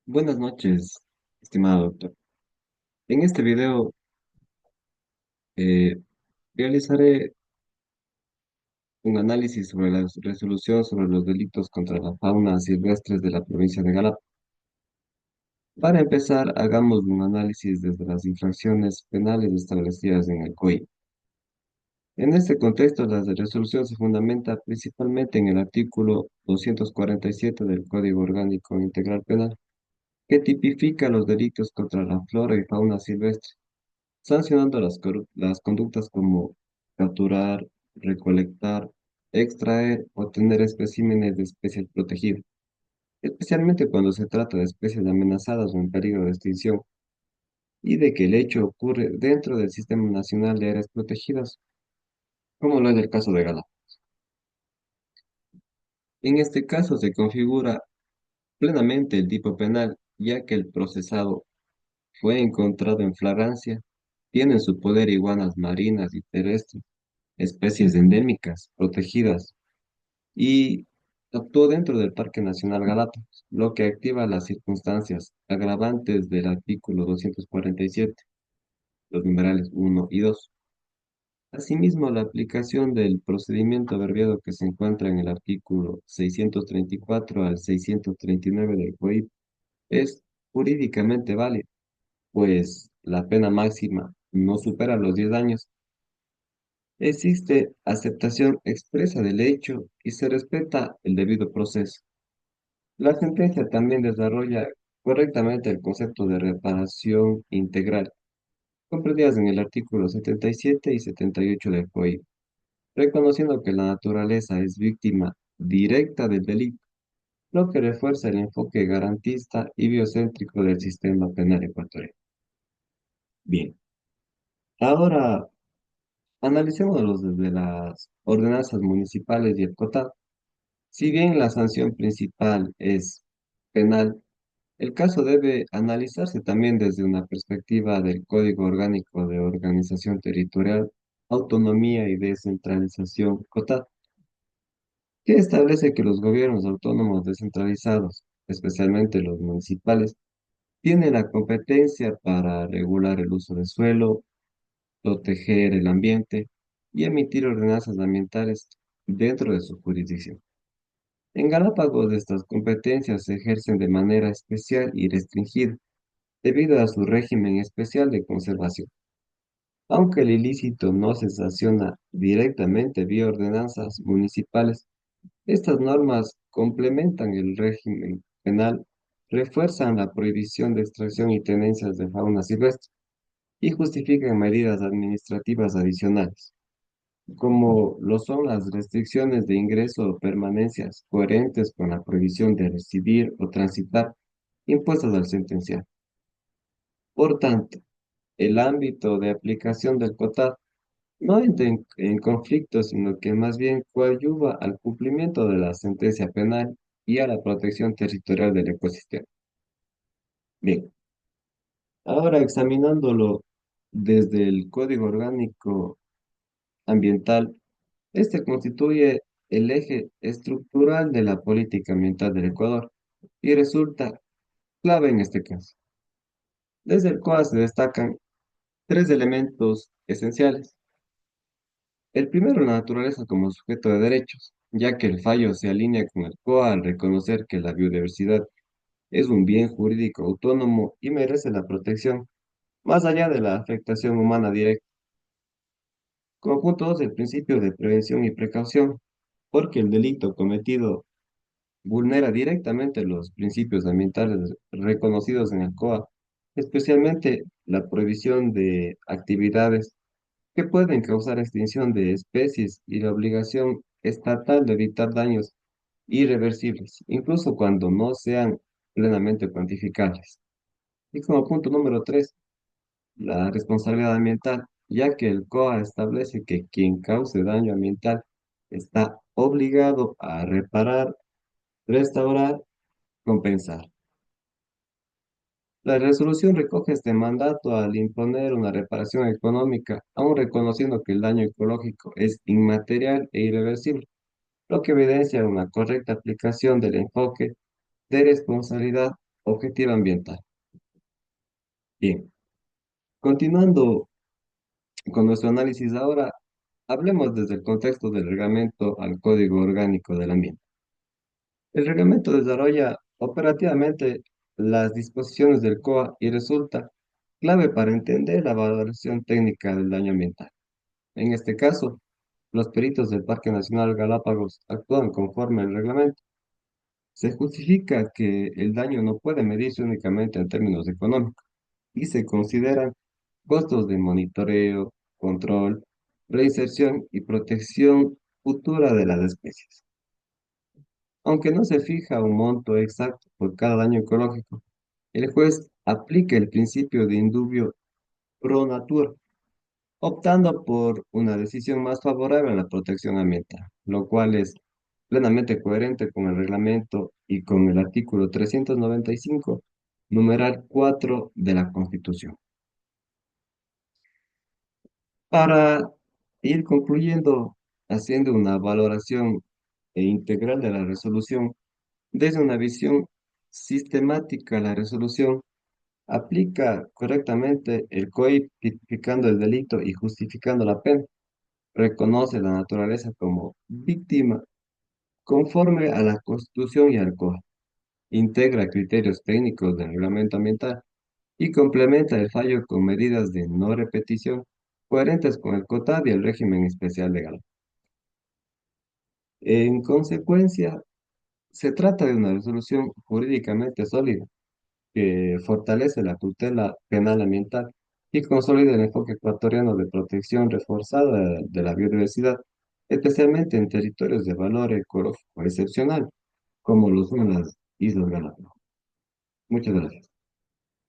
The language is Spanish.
Buenas noches, estimado doctor. En este video eh, realizaré un análisis sobre la resolución sobre los delitos contra la fauna silvestre de la provincia de Galápagos. Para empezar, hagamos un análisis desde las infracciones penales establecidas en el COI. En este contexto, la resolución se fundamenta principalmente en el artículo 247 del Código Orgánico Integral Penal, que tipifica los delitos contra la flora y fauna silvestre, sancionando las conductas como capturar, recolectar, extraer o tener especímenes de especies protegidas, especialmente cuando se trata de especies amenazadas o en peligro de extinción, y de que el hecho ocurre dentro del Sistema Nacional de Áreas Protegidas, como lo es el caso de Gala. En este caso se configura plenamente el tipo penal, ya que el procesado fue encontrado en flagrancia, tiene en su poder iguanas marinas y terrestres, especies endémicas protegidas, y actuó dentro del Parque Nacional Galápagos, lo que activa las circunstancias agravantes del artículo 247, los numerales uno y 2. Asimismo, la aplicación del procedimiento abreviado que se encuentra en el artículo 634 al 639 del COIP es jurídicamente válida, pues la pena máxima no supera los 10 años. Existe aceptación expresa del hecho y se respeta el debido proceso. La sentencia también desarrolla correctamente el concepto de reparación integral, comprendidas en el artículo 77 y 78 del COI, reconociendo que la naturaleza es víctima directa del delito, lo que refuerza el enfoque garantista y biocéntrico del sistema penal ecuatoriano. Bien, ahora analicémoslos desde las ordenanzas municipales y el COTAD. Si bien la sanción principal es penal, el caso debe analizarse también desde una perspectiva del Código Orgánico de Organización Territorial, Autonomía y Descentralización, COTAD, que establece que los gobiernos autónomos descentralizados, especialmente los municipales, tienen la competencia para regular el uso del suelo, proteger el ambiente y emitir ordenanzas ambientales dentro de su jurisdicción. En Galápagos, estas competencias se ejercen de manera especial y restringida debido a su régimen especial de conservación. Aunque el ilícito no se sanciona directamente vía ordenanzas municipales, estas normas complementan el régimen penal, refuerzan la prohibición de extracción y tenencias de fauna silvestre y justifican medidas administrativas adicionales, como lo son las restricciones de ingreso o permanencias coherentes con la prohibición de residir o transitar impuestas al sentenciar. Por tanto, el ámbito de aplicación del COTAD no entra en conflicto, sino que más bien coadyuva al cumplimiento de la sentencia penal y a la protección territorial del ecosistema. Bien, ahora examinándolo desde el Código Orgánico Ambiental, este constituye el eje estructural de la política ambiental del Ecuador y resulta clave en este caso. Desde el COA se destacan tres elementos esenciales. El primero, la naturaleza como sujeto de derechos, ya que el fallo se alinea con el COA al reconocer que la biodiversidad es un bien jurídico autónomo y merece la protección, más allá de la afectación humana directa. Conjunto 2, el principio de prevención y precaución, porque el delito cometido vulnera directamente los principios ambientales reconocidos en el COA, especialmente la prohibición de actividades que pueden causar extinción de especies y la obligación estatal de evitar daños irreversibles, incluso cuando no sean plenamente cuantificables. Y como punto número 3, la responsabilidad ambiental, ya que el COA establece que quien cause daño ambiental está obligado a reparar, restaurar, compensar. La resolución recoge este mandato al imponer una reparación económica, aun reconociendo que el daño ecológico es inmaterial e irreversible, lo que evidencia una correcta aplicación del enfoque de responsabilidad objetiva ambiental. Bien, continuando con nuestro análisis ahora, hablemos desde el contexto del reglamento al Código Orgánico del Ambiente. El reglamento desarrolla operativamente las disposiciones del COA y resulta clave para entender la valoración técnica del daño ambiental. En este caso, los peritos del Parque Nacional Galápagos actúan conforme al reglamento. Se justifica que el daño no puede medirse únicamente en términos económicos y se consideran costos de monitoreo, control, reinserción y protección futura de las especies. Aunque no se fija un monto exacto por cada daño ecológico, el juez aplica el principio de indubio pro natura, optando por una decisión más favorable a la protección ambiental, lo cual es plenamente coherente con el reglamento y con el artículo 395, numeral 4 de la Constitución. Para ir concluyendo, haciendo una valoración integral de la resolución, desde una visión sistemática, la resolución aplica correctamente el COIP, tipificando el delito y justificando la pena. Reconoce la naturaleza como víctima conforme a la Constitución y al COA. Integra criterios técnicos del reglamento ambiental y complementa el fallo con medidas de no repetición coherentes con el COTAD y el régimen especial legal. En consecuencia, se trata de una resolución jurídicamente sólida que fortalece la tutela penal ambiental y consolida el enfoque ecuatoriano de protección reforzada de la biodiversidad, especialmente en territorios de valor ecológico excepcional, como lo son las Islas Galápagos. Muchas gracias.